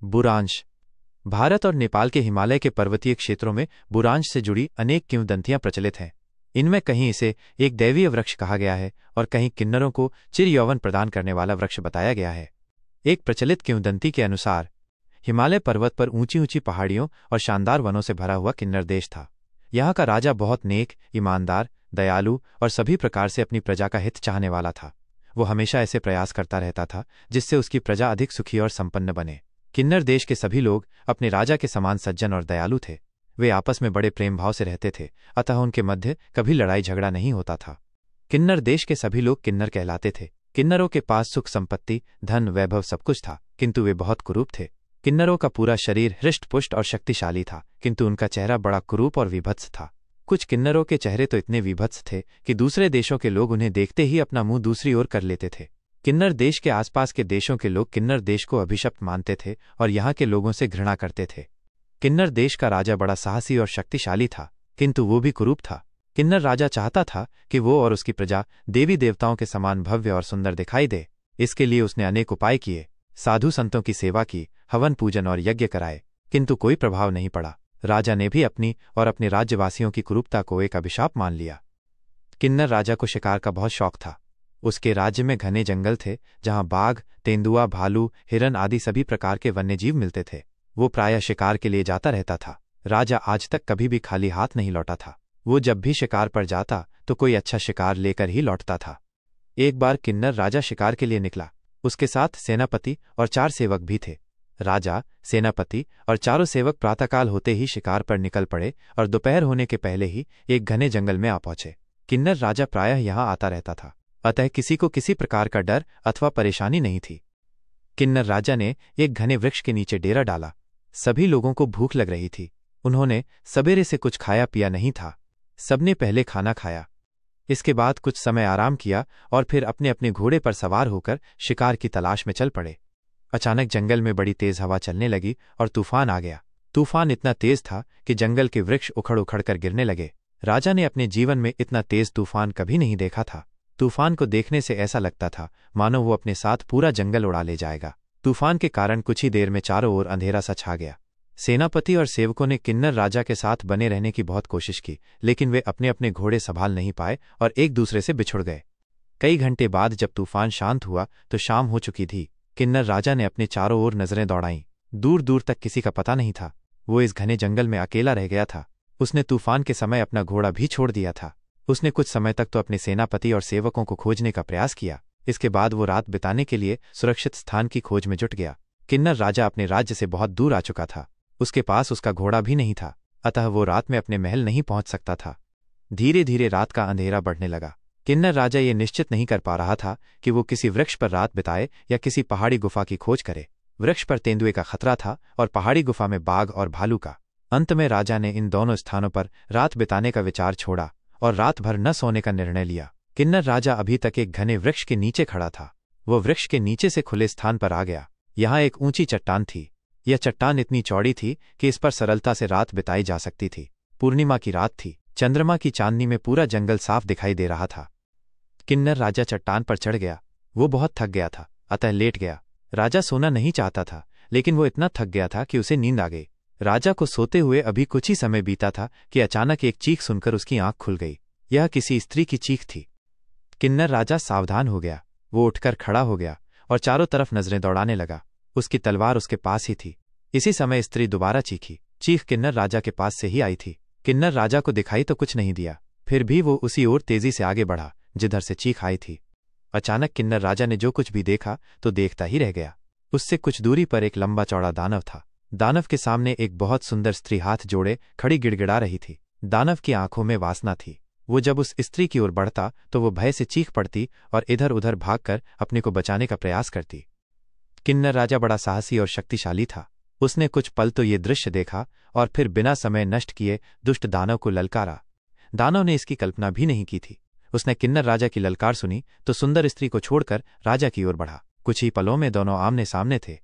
बुरांश। भारत और नेपाल के हिमालय के पर्वतीय क्षेत्रों में बुरांश से जुड़ी अनेक किंवदंतियां प्रचलित हैं। इनमें कहीं इसे एक दैवीय वृक्ष कहा गया है और कहीं किन्नरों को चिर यौवन प्रदान करने वाला वृक्ष बताया गया है। एक प्रचलित किंवदंती के अनुसार हिमालय पर्वत पर ऊंची ऊंची पहाड़ियों और शानदार वनों से भरा हुआ किन्नर देश था। यहाँ का राजा बहुत नेक, ईमानदार, दयालु और सभी प्रकार से अपनी प्रजा का हित चाहने वाला था। वो हमेशा ऐसे प्रयास करता रहता था जिससे उसकी प्रजा अधिक सुखी और संपन्न बने। किन्नर देश के सभी लोग अपने राजा के समान सज्जन और दयालु थे। वे आपस में बड़े प्रेम भाव से रहते थे, अतः उनके मध्य कभी लड़ाई झगड़ा नहीं होता था। किन्नर देश के सभी लोग किन्नर कहलाते थे। किन्नरों के पास सुख संपत्ति, धन, वैभव सब कुछ था, किंतु वे बहुत कुरूप थे। किन्नरों का पूरा शरीर हृष्ट पुष्ट और शक्तिशाली था, किंतु उनका चेहरा बड़ा कुरूप और विभत्स था। कुछ किन्नरों के चेहरे तो इतने विभत्स थे कि दूसरे देशों के लोग उन्हें देखते ही अपना मुंह दूसरी ओर कर लेते थे। किन्नर देश के आसपास के देशों के लोग किन्नर देश को अभिशप्त मानते थे और यहाँ के लोगों से घृणा करते थे। किन्नर देश का राजा बड़ा साहसी और शक्तिशाली था, किंतु वो भी कुरूप था। किन्नर राजा चाहता था कि वो और उसकी प्रजा देवी देवताओं के समान भव्य और सुंदर दिखाई दे। इसके लिए उसने अनेक उपाय किए, साधु संतों की सेवा की, हवन पूजन और यज्ञ कराए, किंतु कोई प्रभाव नहीं पड़ा। राजा ने भी अपनी और अपने राज्यवासियों की कुरूपता को एक अभिशाप मान लिया। किन्नर राजा को शिकार का बहुत शौक था। उसके राज्य में घने जंगल थे जहां बाघ, तेंदुआ, भालू, हिरन आदि सभी प्रकार के वन्यजीव मिलते थे। वो प्रायः शिकार के लिए जाता रहता था। राजा आज तक कभी भी खाली हाथ नहीं लौटा था। वो जब भी शिकार पर जाता तो कोई अच्छा शिकार लेकर ही लौटता था। एक बार किन्नर राजा शिकार के लिए निकला। उसके साथ सेनापति और 4 सेवक भी थे। राजा, सेनापति और चारों सेवक प्रातःकाल होते ही शिकार पर निकल पड़े और दोपहर होने के पहले ही एक घने जंगल में आ पहुंचे। किन्नर राजा प्रायः यहाँ आता रहता था, अतः किसी को किसी प्रकार का डर अथवा परेशानी नहीं थी। किन्नर राजा ने एक घने वृक्ष के नीचे डेरा डाला। सभी लोगों को भूख लग रही थी। उन्होंने सवेरे से कुछ खाया पिया नहीं था। सबने पहले खाना खाया, इसके बाद कुछ समय आराम किया और फिर अपने अपने घोड़े पर सवार होकर शिकार की तलाश में चल पड़े। अचानक जंगल में बड़ी तेज हवा चलने लगी और तूफान आ गया। तूफान इतना तेज था कि जंगल के वृक्ष उखड़ उखड़ कर गिरने लगे। राजा ने अपने जीवन में इतना तेज तूफान कभी नहीं देखा था। तूफान को देखने से ऐसा लगता था मानो वो अपने साथ पूरा जंगल उड़ा ले जाएगा। तूफान के कारण कुछ ही देर में चारों ओर अंधेरा सा छा गया। सेनापति और सेवकों ने किन्नर राजा के साथ बने रहने की बहुत कोशिश की, लेकिन वे अपने अपने घोड़े संभाल नहीं पाए और एक दूसरे से बिछुड़ गए। कई घंटे बाद जब तूफान शांत हुआ तो शाम हो चुकी थी। किन्नर राजा ने अपने चारों ओर नजरें दौड़ाईं। दूर दूर तक किसी का पता नहीं था। वो इस घने जंगल में अकेला रह गया था। उसने तूफान के समय अपना घोड़ा भी छोड़ दिया था। उसने कुछ समय तक तो अपने सेनापति और सेवकों को खोजने का प्रयास किया। इसके बाद वो रात बिताने के लिए सुरक्षित स्थान की खोज में जुट गया। किन्नर राजा अपने राज्य से बहुत दूर आ चुका था। उसके पास उसका घोड़ा भी नहीं था, अतः वो रात में अपने महल नहीं पहुंच सकता था। धीरे धीरे रात का अंधेरा बढ़ने लगा। किन्नर राजा ये निश्चित नहीं कर पा रहा था कि वो किसी वृक्ष पर रात बिताए या किसी पहाड़ी गुफा की खोज करे। वृक्ष पर तेंदुए का खतरा था और पहाड़ी गुफा में बाघ और भालू का। अंत में राजा ने इन दोनों स्थानों पर रात बिताने का विचार छोड़ा और रात भर न सोने का निर्णय लिया। किन्नर राजा अभी तक एक घने वृक्ष के नीचे खड़ा था। वो वृक्ष के नीचे से खुले स्थान पर आ गया। यहाँ एक ऊंची चट्टान थी। यह चट्टान इतनी चौड़ी थी कि इस पर सरलता से रात बिताई जा सकती थी। पूर्णिमा की रात थी। चंद्रमा की चांदनी में पूरा जंगल साफ दिखाई दे रहा था। किन्नर राजा चट्टान पर चढ़ गया। वो बहुत थक गया था, अतः लेट गया। राजा सोना नहीं चाहता था, लेकिन वो इतना थक गया था कि उसे नींद आ गई। राजा को सोते हुए अभी कुछ ही समय बीता था कि अचानक एक चीख सुनकर उसकी आंख खुल गई। यह किसी स्त्री की चीख थी। किन्नर राजा सावधान हो गया। वो उठकर खड़ा हो गया और चारों तरफ नजरें दौड़ाने लगा। उसकी तलवार उसके पास ही थी। इसी समय स्त्री दोबारा चीखी। चीख किन्नर राजा के पास से ही आई थी। किन्नर राजा को दिखाई तो कुछ नहीं दिया, फिर भी वो उसी ओर तेजी से आगे बढ़ा जिधर से चीख आई थी। अचानक किन्नर राजा ने जो कुछ भी देखा तो देखता ही रह गया। उससे कुछ दूरी पर एक लंबा चौड़ा दानव था। दानव के सामने एक बहुत सुंदर स्त्री हाथ जोड़े खड़ी गिड़गिड़ा रही थी। दानव की आंखों में वासना थी। वो जब उस स्त्री की ओर बढ़ता तो वो भय से चीख पड़ती और इधर उधर भागकर अपने को बचाने का प्रयास करती। किन्नर राजा बड़ा साहसी और शक्तिशाली था। उसने कुछ पल तो ये दृश्य देखा और फिर बिना समय नष्ट किए दुष्ट दानव को ललकारा। दानव ने इसकी कल्पना भी नहीं की थी। उसने किन्नर राजा की ललकार सुनी तो सुंदर स्त्री को छोड़कर राजा की ओर बढ़ा। कुछ ही पलों में दोनों आमने सामने थे।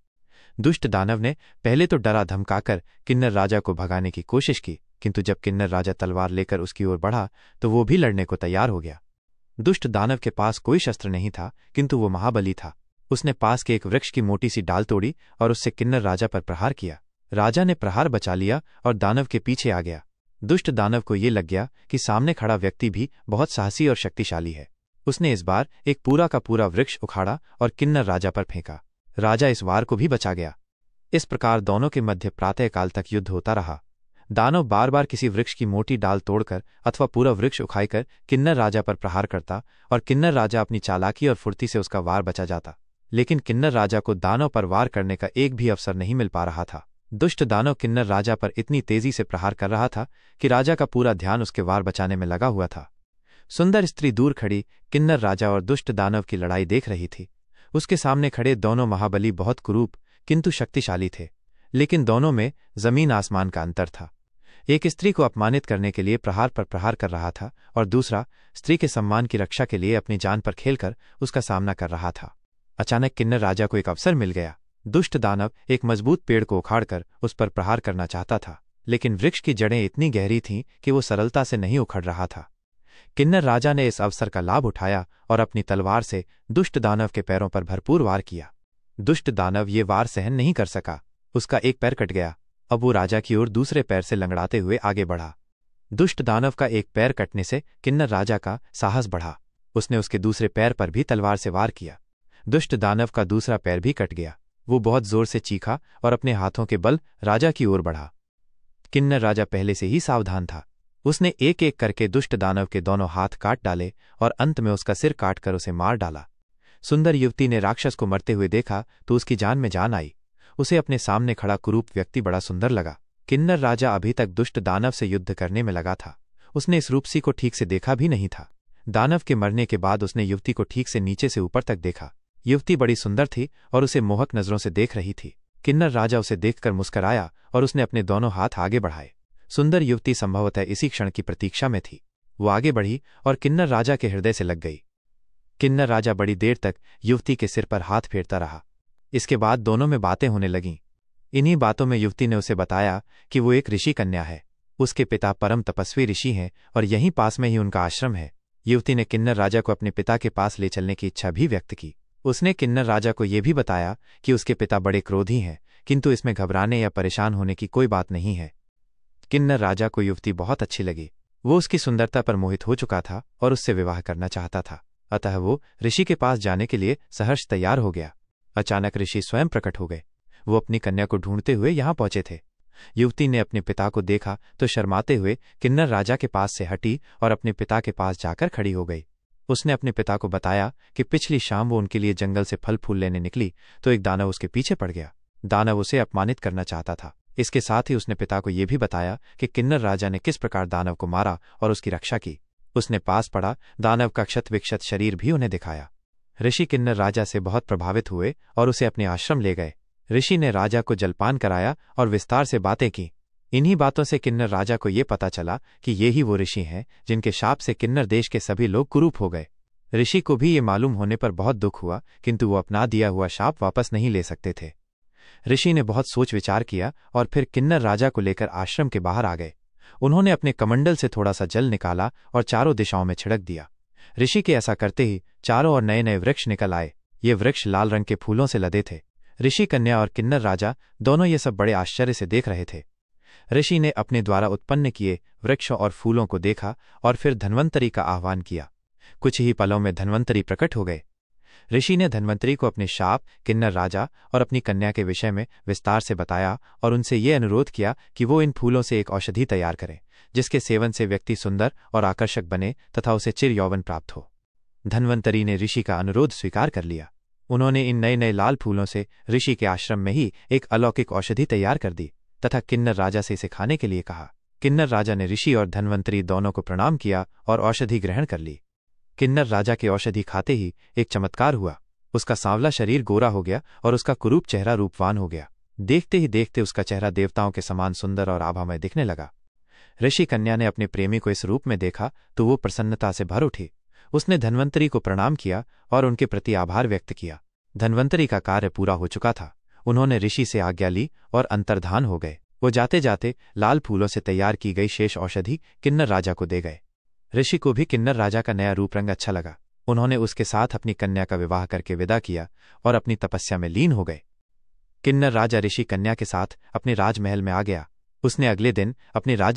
दुष्ट दानव ने पहले तो डरा धमकाकर किन्नर राजा को भगाने की कोशिश की, किंतु जब किन्नर राजा तलवार लेकर उसकी ओर बढ़ा तो वो भी लड़ने को तैयार हो गया। दुष्ट दानव के पास कोई शस्त्र नहीं था, किंतु वो महाबली था। उसने पास के एक वृक्ष की मोटी सी डाल तोड़ी और उससे किन्नर राजा पर प्रहार किया। राजा ने प्रहार बचा लिया और दानव के पीछे आ गया। दुष्ट दानव को ये लग गया कि सामने खड़ा व्यक्ति भी बहुत साहसी और शक्तिशाली है। उसने इस बार एक पूरा का पूरा वृक्ष उखाड़ा और किन्नर राजा पर फेंका। राजा इस वार को भी बचा गया। इस प्रकार दोनों के मध्य प्रातःकाल तक युद्ध होता रहा। दानव बार बार किसी वृक्ष की मोटी डाल तोड़कर अथवा पूरा वृक्ष उखाड़कर किन्नर राजा पर प्रहार करता और किन्नर राजा अपनी चालाकी और फुर्ती से उसका वार बचा जाता। लेकिन किन्नर राजा को दानव पर वार करने का एक भी अवसर नहीं मिल पा रहा था। दुष्ट दानव किन्नर राजा पर इतनी तेजी से प्रहार कर रहा था कि राजा का पूरा ध्यान उसके वार बचाने में लगा हुआ था। सुंदर स्त्री दूर खड़ी किन्नर राजा और दुष्ट दानव की लड़ाई देख रही थी। उसके सामने खड़े दोनों महाबली बहुत कुरूप किंतु शक्तिशाली थे, लेकिन दोनों में जमीन आसमान का अंतर था। एक स्त्री को अपमानित करने के लिए प्रहार पर प्रहार कर रहा था और दूसरा स्त्री के सम्मान की रक्षा के लिए अपनी जान पर खेलकर उसका सामना कर रहा था। अचानक किन्नर राजा को एक अवसर मिल गया। दुष्ट दानव एक मजबूत पेड़ को उखाड़कर उस पर प्रहार करना चाहता था, लेकिन वृक्ष की जड़ें इतनी गहरी थीं कि वो सरलता से नहीं उखड़ रहा था। किन्नर राजा ने इस अवसर का लाभ उठाया और अपनी तलवार से दुष्ट दानव के पैरों पर भरपूर वार किया। दुष्ट दानव ये वार सहन नहीं कर सका। उसका एक पैर कट गया। अब वो राजा की ओर दूसरे पैर से लंगड़ाते हुए आगे बढ़ा। दुष्ट दानव का एक पैर कटने से किन्नर राजा का साहस बढ़ा। उसने उसके दूसरे पैर पर भी तलवार से वार किया। दुष्ट दानव का दूसरा पैर भी कट गया। वो बहुत जोर से चीखा और अपने हाथों के बल राजा की ओर बढ़ा। किन्नर राजा पहले से ही सावधान था। उसने एक एक करके दुष्ट दानव के दोनों हाथ काट डाले और अंत में उसका सिर काटकर उसे मार डाला। सुंदर युवती ने राक्षस को मरते हुए देखा तो उसकी जान में जान आई। उसे अपने सामने खड़ा कुरूप व्यक्ति बड़ा सुंदर लगा। किन्नर राजा अभी तक दुष्ट दानव से युद्ध करने में लगा था। उसने इस रूपसी को ठीक से देखा भी नहीं था। दानव के मरने के बाद उसने युवती को ठीक से नीचे से ऊपर तक देखा। युवती बड़ी सुंदर थी और उसे मोहक नजरों से देख रही थी। किन्नर राजा उसे देखकर मुस्कराया और उसने अपने दोनों हाथ आगे बढ़ाए। सुंदर युवती संभवतः इसी क्षण की प्रतीक्षा में थी। वो आगे बढ़ी और किन्नर राजा के हृदय से लग गई। किन्नर राजा बड़ी देर तक युवती के सिर पर हाथ फेरता रहा। इसके बाद दोनों में बातें होने लगीं। इन्हीं बातों में युवती ने उसे बताया कि वो एक ऋषि कन्या है। उसके पिता परम तपस्वी ऋषि हैं और यहीं पास में ही उनका आश्रम है। युवती ने किन्नर राजा को अपने पिता के पास ले चलने की इच्छा भी व्यक्त की। उसने किन्नर राजा को यह भी बताया कि उसके पिता बड़े क्रोधी हैं, किंतु इसमें घबराने या परेशान होने की कोई बात नहीं है। किन्नर राजा को युवती बहुत अच्छी लगी। वो उसकी सुंदरता पर मोहित हो चुका था और उससे विवाह करना चाहता था। अतः वो ऋषि के पास जाने के लिए सहर्ष तैयार हो गया। अचानक ऋषि स्वयं प्रकट हो गए। वो अपनी कन्या को ढूंढते हुए यहां पहुंचे थे। युवती ने अपने पिता को देखा तो शर्माते हुए किन्नर राजा के पास से हटी और अपने पिता के पास जाकर खड़ी हो गई। उसने अपने पिता को बताया कि पिछली शाम वो उनके लिए जंगल से फल फूल लेने निकली तो एक दानव उसके पीछे पड़ गया। दानव उसे अपमानित करना चाहता था। इसके साथ ही उसने पिता को यह भी बताया कि किन्नर राजा ने किस प्रकार दानव को मारा और उसकी रक्षा की। उसने पास पड़ा दानव का क्षत विक्षत शरीर भी उन्हें दिखाया। ऋषि किन्नर राजा से बहुत प्रभावित हुए और उसे अपने आश्रम ले गए। ऋषि ने राजा को जलपान कराया और विस्तार से बातें की। इन्हीं बातों से किन्नर राजा को ये पता चला कि ये ही वो ऋषि हैं जिनके शाप से किन्नर देश के सभी लोग कुरूप हो गए। ऋषि को भी ये मालूम होने पर बहुत दुख हुआ, किंतु वो अपना दिया हुआ शाप वापस नहीं ले सकते थे। ऋषि ने बहुत सोच विचार किया और फिर किन्नर राजा को लेकर आश्रम के बाहर आ गए। उन्होंने अपने कमंडल से थोड़ा सा जल निकाला और चारों दिशाओं में छिड़क दिया। ऋषि के ऐसा करते ही चारों ओर नए नए वृक्ष निकल आए। ये वृक्ष लाल रंग के फूलों से लदे थे। ऋषि कन्या और किन्नर राजा दोनों ये सब बड़े आश्चर्य से देख रहे थे। ऋषि ने अपने द्वारा उत्पन्न किए वृक्षों और फूलों को देखा और फिर धन्वंतरी का आह्वान किया। कुछ ही पलों में धन्वंतरी प्रकट हो गए। ऋषि ने धन्वंतरी को अपने शाप, किन्नर राजा और अपनी कन्या के विषय में विस्तार से बताया और उनसे ये अनुरोध किया कि वो इन फूलों से एक औषधि तैयार करें जिसके सेवन से व्यक्ति सुंदर और आकर्षक बने तथा उसे चिर यौवन प्राप्त हो। धन्वंतरी ने ऋषि का अनुरोध स्वीकार कर लिया। उन्होंने इन नए नए लाल फूलों से ऋषि के आश्रम में ही एक अलौकिक औषधि तैयार कर दी तथा किन्नर राजा से इसे खाने के लिए कहा। किन्नर राजा ने ऋषि और धन्वंतरी दोनों को प्रणाम किया और औषधि ग्रहण कर ली। किन्नर राजा के औषधि खाते ही एक चमत्कार हुआ। उसका सांवला शरीर गोरा हो गया और उसका कुरूप चेहरा रूपवान हो गया। देखते ही देखते उसका चेहरा देवताओं के समान सुंदर और आभामय दिखने लगा। ऋषि कन्या ने अपने प्रेमी को इस रूप में देखा तो वो प्रसन्नता से भर उठी। उसने धन्वंतरी को प्रणाम किया और उनके प्रति आभार व्यक्त किया। धन्वंतरी का कार्य पूरा हो चुका था। उन्होंने ऋषि से आज्ञा ली और अंतर्धान हो गए। वो जाते जाते लाल फूलों से तैयार की गई शेष औषधि किन्नर राजा को दे गए। ऋषि को भी किन्नर राजा का नया रूप रंग अच्छा लगा। उन्होंने उसके साथ अपनी कन्या का विवाह करके विदा किया और अपनी तपस्या में लीन हो गए। किन्नर राजा ऋषि कन्या के साथ अपने राजमहल में आ गया। उसने अगले दिन अपने राज्य